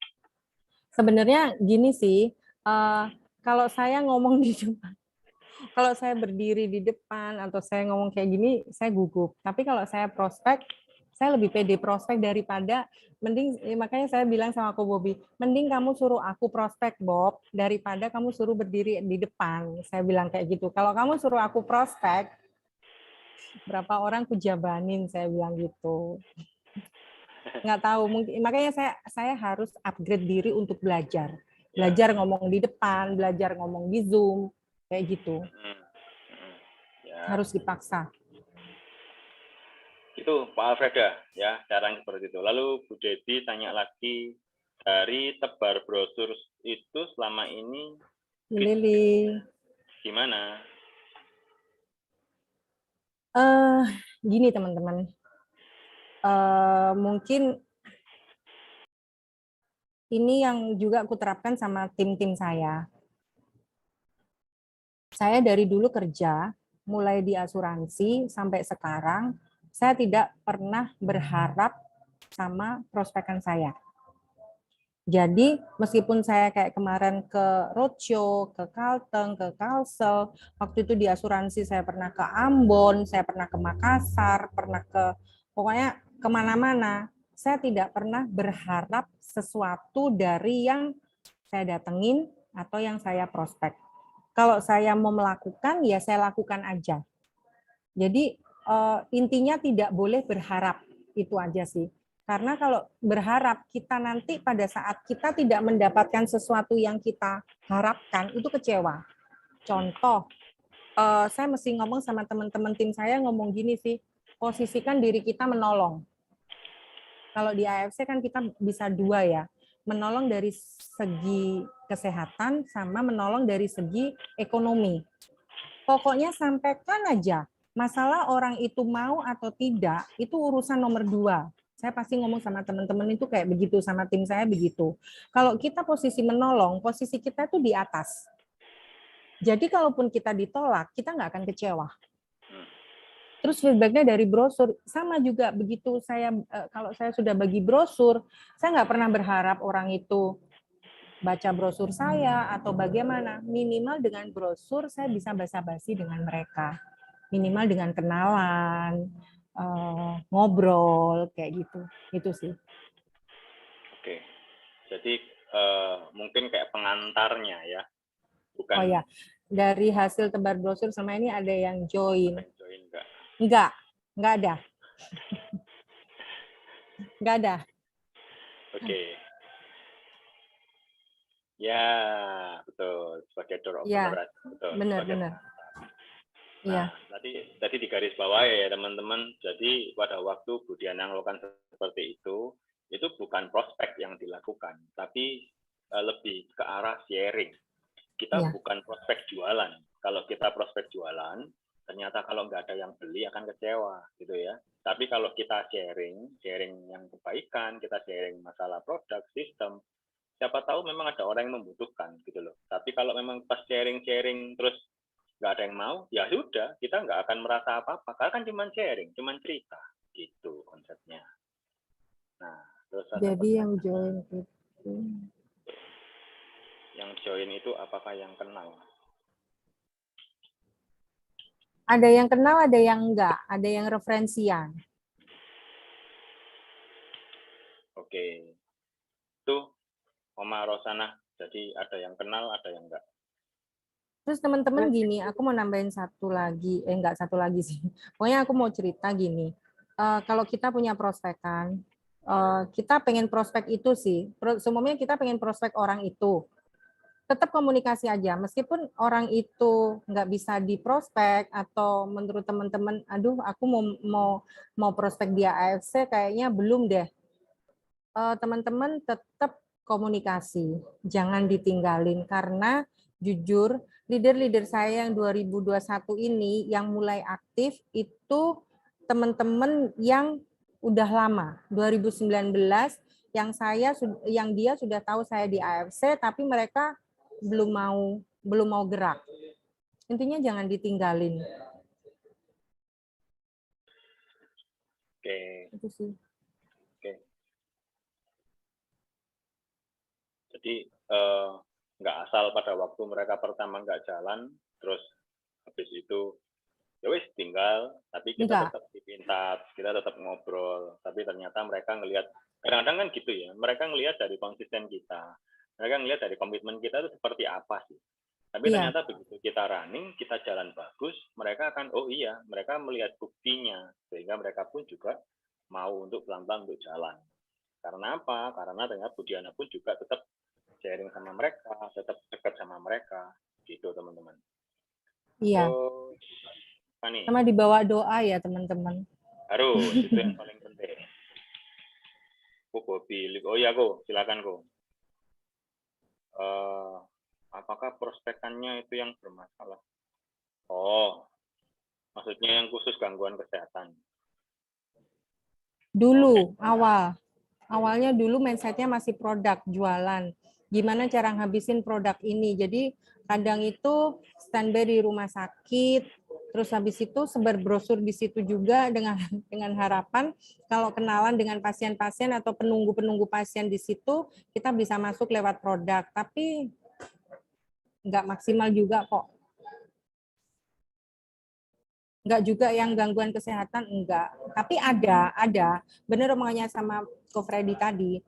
Speaker 2: Sebenarnya gini sih, kalau saya ngomong di depan, kalau saya berdiri di depan atau saya ngomong kayak gini, saya gugup. Tapi kalau saya prospek, saya lebih pede prospek daripada mending, makanya saya bilang sama Ko Bobi, mending kamu suruh aku prospek Bob daripada kamu suruh berdiri di depan. Saya bilang kayak gitu. Kalau kamu suruh aku prospek, berapa orang ku jabanin, saya bilang gitu. nggak tahu, mungkin makanya saya harus upgrade diri untuk belajar.
Speaker 1: Ya.
Speaker 2: Belajar ngomong di depan, belajar ngomong di Zoom, kayak gitu.
Speaker 1: Ya.
Speaker 2: Harus dipaksa.
Speaker 1: Itu Pak Alfreda ya, caranya seperti itu. Lalu Bu Dedi tanya lagi, dari tebar brosur itu selama ini
Speaker 2: Lili.
Speaker 1: gimana?
Speaker 2: Gini teman-teman. Mungkin ini yang juga aku terapkan sama tim-tim saya. Saya dari dulu kerja, mulai di asuransi sampai sekarang, saya tidak pernah berharap sama prospekan saya. Jadi meskipun saya kayak kemarin ke roadshow, ke Kalteng, ke Kalsel, waktu itu di asuransi saya pernah ke Ambon, saya pernah ke Makassar, pernah ke pokoknya kemana-mana. Saya tidak pernah berharap sesuatu dari yang saya datengin atau yang saya prospek. Kalau saya mau melakukan, ya saya lakukan aja. Jadi intinya tidak boleh berharap, itu aja sih. Karena kalau berharap, kita nanti pada saat kita tidak mendapatkan sesuatu yang kita harapkan, itu kecewa. Contoh, saya mesti ngomong sama teman-teman tim saya, ngomong gini sih, posisikan diri kita menolong. Kalau di AFC kan kita bisa dua ya, menolong dari segi kesehatan sama menolong dari segi ekonomi. Pokoknya sampaikan aja, masalah orang itu mau atau tidak, itu urusan nomor 2. Saya pasti ngomong sama teman-teman itu kayak begitu, sama tim saya begitu. Kalau kita posisi menolong, posisi kita itu di atas. Jadi kalaupun kita ditolak, kita nggak akan kecewa. Terus feedbacknya dari brosur, sama juga begitu saya, kalau saya sudah bagi brosur, saya nggak pernah berharap orang itu baca brosur saya atau bagaimana. Minimal dengan brosur saya bisa basa-basi dengan mereka. Minimal dengan kenalan, ngobrol, kayak gitu. Itu sih.
Speaker 1: Oke, jadi mungkin kayak pengantarnya ya, bukan.
Speaker 2: Oh ya, dari hasil tebar brosur sama ini ada yang join.
Speaker 1: Join enggak?
Speaker 2: Enggak ada. Enggak ada.
Speaker 1: Oke. Ya, betul. Sebagai door
Speaker 2: Ya,
Speaker 1: opener, betul.
Speaker 2: benar.
Speaker 1: Nah, tadi di garis bawah ya teman-teman. Jadi pada waktu Bu Diana melakukan seperti itu bukan prospek yang dilakukan, tapi lebih ke arah sharing. Kita bukan prospek jualan. Kalau kita prospek jualan, ternyata kalau nggak ada yang beli akan kecewa, gitu ya. Tapi kalau kita sharing yang kebaikan, kita sharing masalah produk, sistem, siapa tahu memang ada orang yang membutuhkan, gitu loh. Tapi kalau memang pas sharing terus nggak ada yang mau, ya sudah, kita nggak akan merasa apa-apa. Karena kan cuma sharing, cuma cerita, gitu konsepnya. Nah, terus ada
Speaker 2: jadi yang join itu.
Speaker 1: Yang join itu apakah yang kenal?
Speaker 2: Ada yang kenal, ada yang enggak, ada yang referensian.
Speaker 1: Oke. Itu Oma Rosana, jadi ada yang kenal, ada yang enggak.
Speaker 2: Terus teman-teman gini, aku mau nambahin satu lagi, enggak satu lagi sih. Pokoknya aku mau cerita gini, kalau kita punya prospekan, kita pengen prospek itu sih, semuanya kita pengen prospek orang itu. Tetap komunikasi aja, meskipun orang itu nggak bisa diprospek atau menurut teman-teman, aduh aku mau prospek dia AFC kayaknya belum deh. Teman-teman tetap komunikasi, jangan ditinggalin karena jujur leader-leader saya yang 2021 ini yang mulai aktif itu teman-teman yang udah lama, 2019 yang dia sudah tahu saya di AFC tapi mereka belum mau gerak. Intinya jangan ditinggalin.
Speaker 1: Oke.
Speaker 2: Itu sih.
Speaker 1: Oke. Jadi nggak asal pada waktu mereka pertama nggak jalan, terus habis itu ya wis tinggal, tapi kita tetap dipintat, kita tetap ngobrol, tapi ternyata mereka ngelihat, kadang-kadang kan gitu ya, mereka ngelihat dari konsisten kita, mereka ngelihat dari komitmen kita itu seperti apa sih. Tapi ternyata begitu kita running, kita jalan bagus, mereka akan, oh iya, mereka melihat buktinya, sehingga mereka pun juga mau untuk pelan-pelan untuk jalan. Karena apa? Karena dengan Bu Diana pun juga tetap sharing sama mereka, tetap dekat sama mereka, gitu teman-teman.
Speaker 2: Iya.
Speaker 1: Terus, apa nih?
Speaker 2: Sama dibawa doa ya teman-teman.
Speaker 1: Harus, itu yang paling penting. Oh iya, silakan Ko. Apakah prospekannya itu yang bermasalah? Oh, maksudnya yang khusus gangguan kesehatan.
Speaker 2: Dulu, awalnya dulu mindsetnya masih produk, jualan. Gimana cara ngabisin produk ini. Jadi kadang itu standby di rumah sakit, terus habis itu sebar brosur di situ juga dengan harapan kalau kenalan dengan pasien-pasien atau penunggu-penunggu pasien di situ, kita bisa masuk lewat produk. Tapi nggak maksimal juga kok. Nggak juga yang gangguan kesehatan, enggak. Tapi ada. Bener omongannya sama Ko Freddy tadi.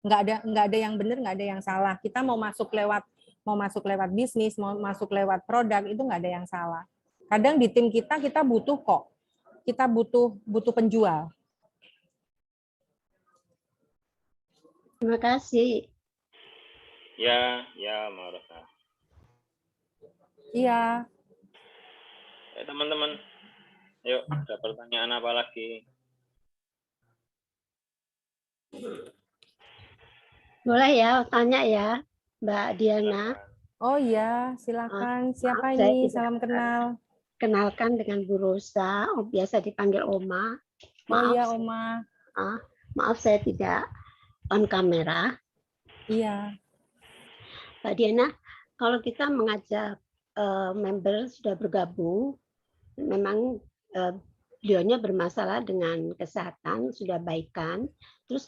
Speaker 2: Nggak ada yang benar, nggak ada yang salah. Kita mau masuk lewat bisnis, mau masuk lewat produk, itu nggak ada yang salah. Kadang di tim kita butuh kok, kita butuh penjual.
Speaker 3: Terima kasih.
Speaker 1: Ya, Marosa.
Speaker 2: Iya.
Speaker 1: Teman-teman, yuk ada pertanyaan apa lagi?
Speaker 3: Boleh ya, tanya ya, Mbak Diana.
Speaker 2: Oh iya, silakan. Siapa
Speaker 3: Maaf,
Speaker 2: ini? Salam kenal.
Speaker 3: Kenalkan dengan Bu Rosa, biasa dipanggil Oma.
Speaker 2: Oh iya, Oma.
Speaker 3: Maaf saya tidak on kamera.
Speaker 2: Iya.
Speaker 3: Mbak Diana, kalau kita mengajak member sudah bergabung, memang beliaunya bermasalah dengan kesehatan, sudah baikan. Terus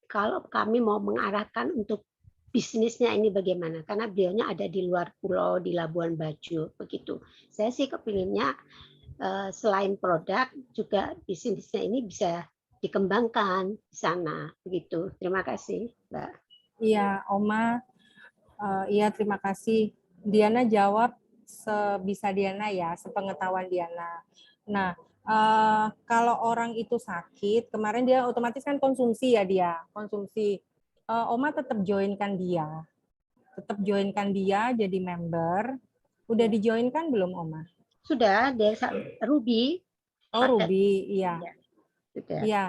Speaker 3: kalau kami mau mengarahkan untuk bisnisnya ini bagaimana? Karena beliaunya ada di luar pulau, di Labuan Bajo, begitu. Saya sih kepinginnya selain produk, juga bisnisnya ini bisa dikembangkan di sana, begitu. Terima kasih, Mbak.
Speaker 2: Iya, Oma. Iya, terima kasih. Diana jawab sebisa Diana ya, sepengetahuan Diana. Nah, kalau orang itu sakit, kemarin dia otomatis kan konsumsi ya dia, konsumsi. Oma tetap joinkan dia jadi member. Udah dijoinkan belum Oma?
Speaker 3: Sudah, Desa Ruby.
Speaker 2: Oh, Ruby, iya.
Speaker 3: Sudah.
Speaker 2: Iya,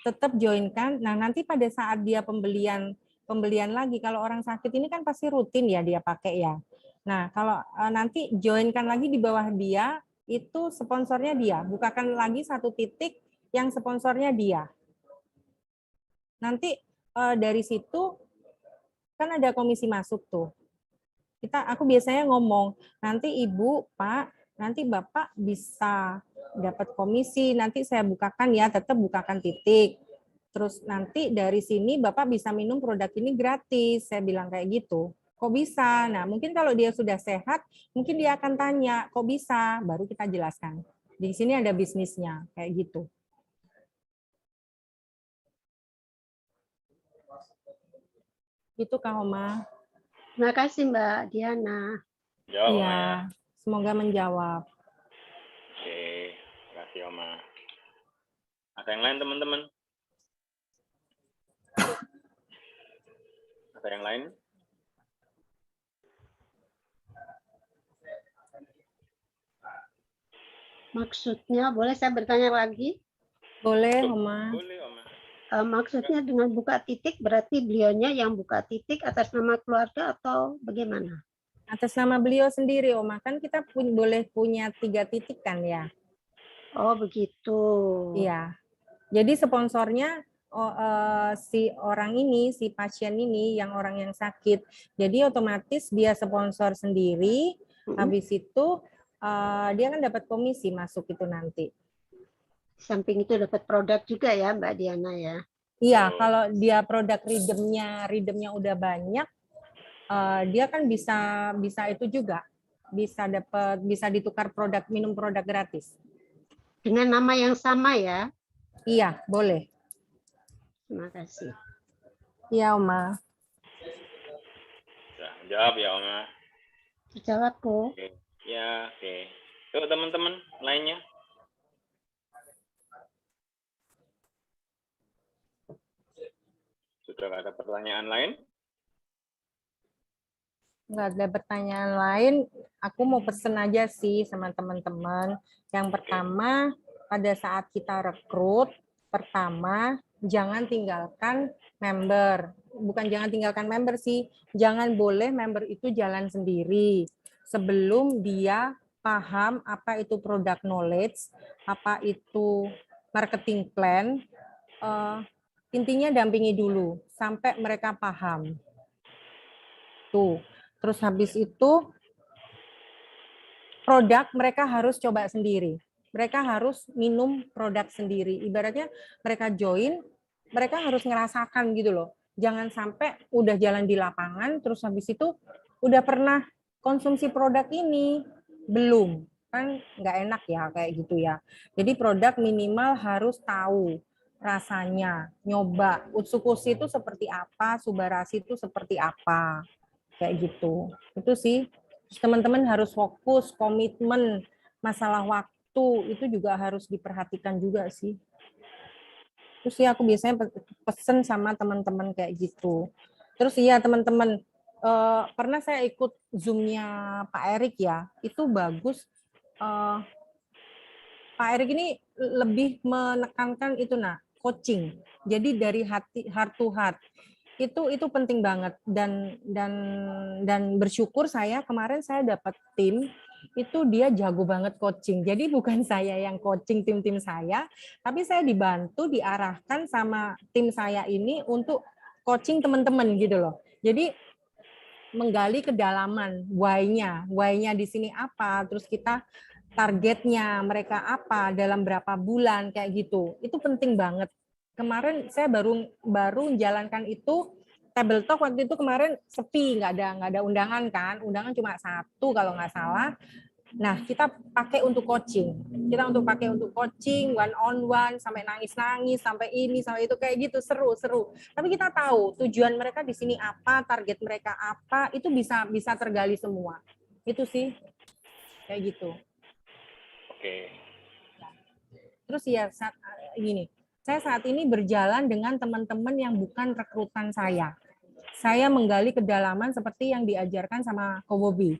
Speaker 2: tetap joinkan. Nah, nanti pada saat dia pembelian lagi, kalau orang sakit ini kan pasti rutin ya dia pakai ya. Nah, kalau nanti joinkan lagi di bawah dia, itu sponsornya dia. Bukakan lagi satu titik yang sponsornya dia. Nanti dari situ kan ada komisi masuk tuh. Aku biasanya ngomong, nanti Ibu, Pak, nanti Bapak bisa dapat komisi, nanti saya bukakan ya, tetap bukakan titik. Terus nanti dari sini Bapak bisa minum produk ini gratis, saya bilang kayak gitu. Kok bisa? Nah, mungkin kalau dia sudah sehat, mungkin dia akan tanya, kok bisa? Baru kita jelaskan. Di sini ada bisnisnya, kayak gitu. Itu Kang Oma.
Speaker 3: Terima kasih Mbak Diana.
Speaker 2: Iya, semoga menjawab.
Speaker 1: Oke, terima kasih Oma. Ada yang lain teman-teman? Ada yang lain?
Speaker 3: Maksudnya, boleh saya bertanya lagi?
Speaker 2: Boleh, Oma.
Speaker 1: Boleh, Oma.
Speaker 3: Maksudnya dengan buka titik berarti beliaunya yang buka titik atas nama keluarga atau bagaimana?
Speaker 2: Atas nama beliau sendiri, Oma. Kan kita boleh punya 3 titik kan ya?
Speaker 3: Oh, begitu.
Speaker 2: Iya. Jadi sponsornya si orang ini, si pasien ini, yang orang yang sakit. Jadi otomatis dia sponsor sendiri, habis itu dia kan dapat komisi masuk itu nanti.
Speaker 3: Samping itu dapat produk juga ya Mbak Diana ya?
Speaker 2: Iya, kalau dia produk ridemnya udah banyak, dia kan bisa itu juga, bisa ditukar minum produk gratis.
Speaker 3: Dengan nama yang sama ya?
Speaker 2: Iya, boleh.
Speaker 3: Terima kasih.
Speaker 2: Iya, Oma.
Speaker 1: Jawab ya, Oma.
Speaker 3: Jawab, Bu.
Speaker 1: Oke. Ya, oke. Yuk, teman-teman lainnya. sudah nggak ada pertanyaan lain,
Speaker 2: Nggak ada pertanyaan lain, aku mau pesen aja sih sama teman-teman. Yang pertama, pada saat kita rekrut, pertama, jangan tinggalkan member. Bukan jangan tinggalkan member sih, jangan boleh member itu jalan sendiri. Sebelum dia paham apa itu product knowledge, apa itu marketing plan, intinya dampingi dulu sampai mereka paham. Tuh. Terus habis itu produk mereka harus coba sendiri. Mereka harus minum produk sendiri. Ibaratnya mereka join, mereka harus ngerasakan gitu loh. Jangan sampai udah jalan di lapangan, terus habis itu udah pernah konsumsi produk ini, belum. Kan nggak enak ya kayak gitu ya. Jadi produk minimal harus tahu rasanya, nyoba. Utsukushi itu seperti apa, Subarashi itu seperti apa. Kayak gitu. Itu sih. Teman-teman harus fokus, komitmen, masalah waktu itu juga harus diperhatikan juga sih. Terus ya aku biasanya pesen sama teman-teman kayak gitu. Terus iya teman-teman, pernah saya ikut Zoom-nya Pak Erik ya, itu bagus. Pak Erik ini lebih menekankan itu coaching. Jadi dari hati heart to heart. Itu penting banget dan bersyukur saya kemarin saya dapat tim itu dia jago banget coaching. Jadi bukan saya yang coaching tim-tim saya, tapi saya dibantu diarahkan sama tim saya ini untuk coaching teman-teman gitu loh. Jadi menggali kedalaman why-nya di sini apa, terus kita targetnya mereka apa dalam berapa bulan kayak gitu. Itu penting banget. Kemarin saya baru menjalankan itu table talk waktu itu kemarin sepi, nggak ada undangan kan, undangan cuma satu kalau nggak salah. Nah, kita pakai untuk coaching. Kita pakai untuk coaching, one on one, sampai nangis-nangis, sampai ini, sampai itu, kayak gitu, seru. Tapi kita tahu tujuan mereka di sini apa, target mereka apa, itu bisa tergali semua. Itu sih, kayak gitu.
Speaker 1: oke.
Speaker 2: Terus ya, gini, saya saat ini berjalan dengan teman-teman yang bukan rekrutan saya. Saya menggali kedalaman seperti yang diajarkan sama Ko Bobi.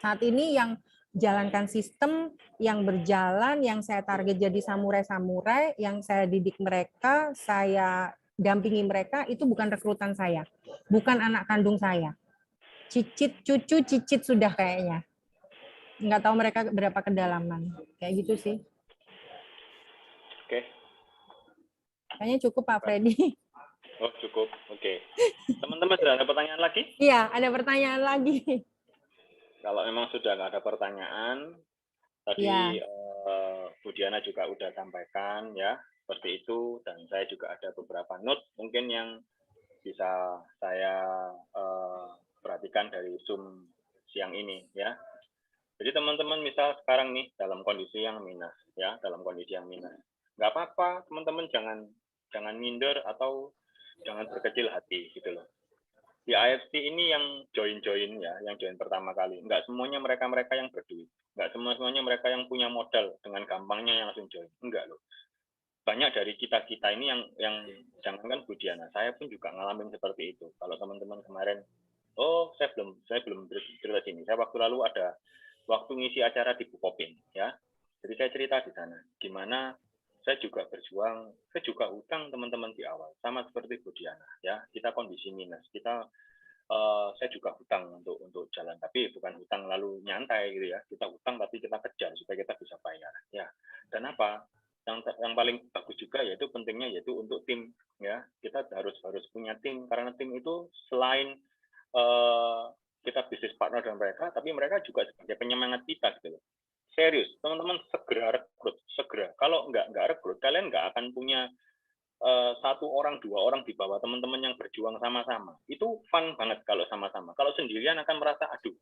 Speaker 2: Saat ini yang jalankan sistem, yang berjalan, yang saya target jadi samurai-samurai, yang saya didik mereka, saya dampingi mereka, itu bukan rekrutan saya. Bukan anak kandung saya. Cicit sudah kayaknya. Nggak tahu mereka berapa kedalaman. Kayak gitu sih.
Speaker 1: Oke.
Speaker 2: Kayaknya cukup Pak Freddy.
Speaker 1: Oh, cukup. Oke. Teman-teman sudah ada pertanyaan lagi?
Speaker 2: Iya, ada pertanyaan lagi.
Speaker 1: Kalau memang sudah nggak ada pertanyaan, tadi
Speaker 2: Ya.
Speaker 1: Bu Diana juga udah sampaikan ya, seperti itu, dan saya juga ada beberapa note mungkin yang bisa saya perhatikan dari Zoom siang ini ya. Jadi teman-teman misal sekarang nih dalam kondisi yang minus ya, nggak apa-apa teman-teman jangan minder atau jangan berkecil hati gitu loh. Di AFC ini yang join ya, yang join pertama kali. Nggak semuanya mereka yang berduit. Nggak semuanya mereka yang punya modal dengan gampangnya yang langsung join. Enggak loh. Banyak dari kita ini yang jangankan Bu Diana, saya pun juga ngalamin seperti itu. Kalau teman-teman kemarin, oh saya belum cerita sini. Saya waktu lalu ada waktu ngisi acara di Bukopin ya. Jadi saya cerita di sana gimana saya juga berjuang, saya juga utang teman-teman di awal, sama seperti Bu Diana ya. Kita kondisi minus, saya juga hutang untuk jalan, tapi bukan hutang lalu nyantai gitu ya. Kita hutang tapi kita kejar supaya kita bisa bayar ya. Dan apa? Yang paling bagus juga yaitu pentingnya yaitu untuk tim ya. Kita harus punya tim karena tim itu selain kita bisnis partner dengan mereka, tapi mereka juga sebagai penyemangat kita gitu loh. Serius, teman-teman segera rekrut, segera. Kalau nggak rekrut, kalian nggak akan punya satu orang, dua orang di bawah teman-teman yang berjuang sama-sama. Itu fun banget kalau sama-sama. Kalau sendirian akan merasa, aduh,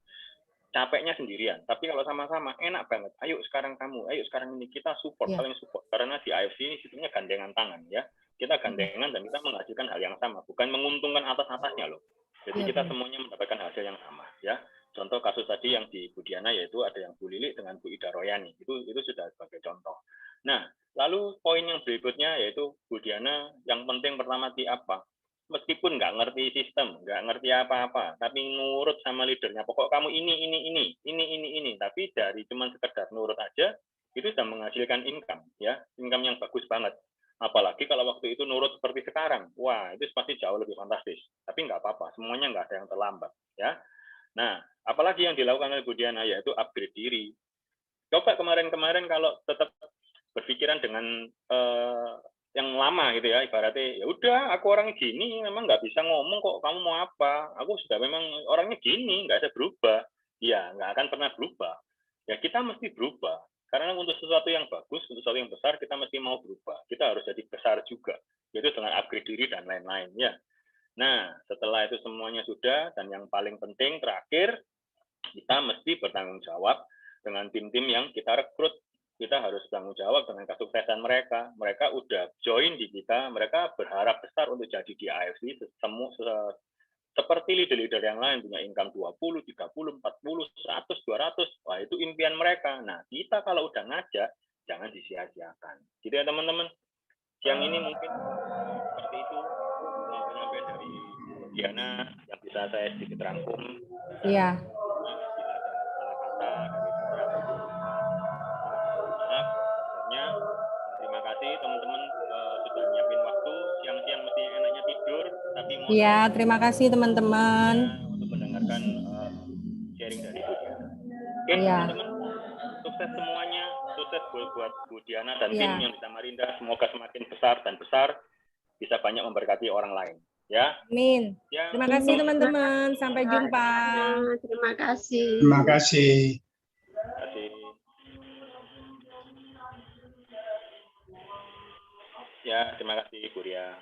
Speaker 1: capeknya sendirian. Tapi kalau sama-sama, enak banget. Ayo sekarang kamu, ayo sekarang ini, kita support, saling support. Karena di AFC ini sistemnya gandengan tangan ya. Kita gandengan dan kita menghasilkan hal yang sama. Bukan menguntungkan atas-atasnya loh. Jadi kita semuanya mendapatkan hasil yang sama ya. Contoh kasus tadi yang di Bu Diana yaitu ada yang Bu Lili dengan Bu Ida Royani. Itu sudah sebagai contoh. Nah, Lalu poin yang berikutnya yaitu Bu Diana, yang penting pertama di apa? Meskipun nggak ngerti sistem, nggak ngerti apa-apa, tapi nurut sama leadernya. Pokok kamu ini. Tapi dari cuman sekedar nurut aja, itu sudah menghasilkan income, ya, income yang bagus banget. Apalagi kalau waktu itu nurut seperti sekarang, wah itu pasti jauh lebih fantastis. Tapi nggak apa-apa, semuanya nggak ada yang terlambat, ya. Nah, apalagi yang dilakukan oleh Bu Diana yaitu upgrade diri. Coba kemarin-kemarin kalau tetap berpikiran dengan yang lama gitu ya, ibaratnya ya udah aku orangnya gini, memang nggak bisa ngomong kok, kamu mau apa, aku sudah memang orangnya gini, nggak ada berubah, ya nggak akan pernah berubah. Ya kita mesti berubah, karena untuk sesuatu yang bagus, untuk sesuatu yang besar, kita mesti mau berubah, kita harus jadi besar juga, yaitu dengan upgrade diri dan lain-lain ya. Nah setelah itu semuanya sudah, dan yang paling penting terakhir, kita mesti bertanggung jawab dengan tim-tim yang kita rekrut. Kita harus bertanggung jawab dengan kesuksesan mereka. Mereka udah join di kita, mereka berharap besar untuk jadi di AFC, seperti leader-leader yang lain punya income 20, 30, 40, 100, 200. Wah, itu impian mereka. Nah, kita kalau udah ngajak, jangan disia-siakan. Gitu ya, teman-teman. Siang ini mungkin seperti itu. Sampai dari Diana yang bisa saya sedikit rangkum.
Speaker 2: Iya.
Speaker 1: Bila ada salah kata dari saya, maaf sebesarnya. Terima kasih teman-teman sudah nyiapin waktu. Siang-siang mestinya enaknya tidur, tapi mohon
Speaker 2: Iya,
Speaker 1: maaf
Speaker 2: terima kasih teman-teman.
Speaker 1: untuk mendengarkan sharing dari Bu Diana. Oke,
Speaker 2: Iya.
Speaker 1: teman-teman, sukses semuanya, sukses buat Bu Diana dan
Speaker 2: Iya.
Speaker 1: tim yang di Samarinda. Semoga semakin besar dan besar, bisa banyak memberkati orang lain. Ya.
Speaker 2: Amin.
Speaker 1: Ya,
Speaker 2: Terima kasih teman-teman. Sampai jumpa.
Speaker 3: Terima kasih.
Speaker 4: Terima kasih.
Speaker 1: Terima kasih. Ya, terima kasih Bu Ria.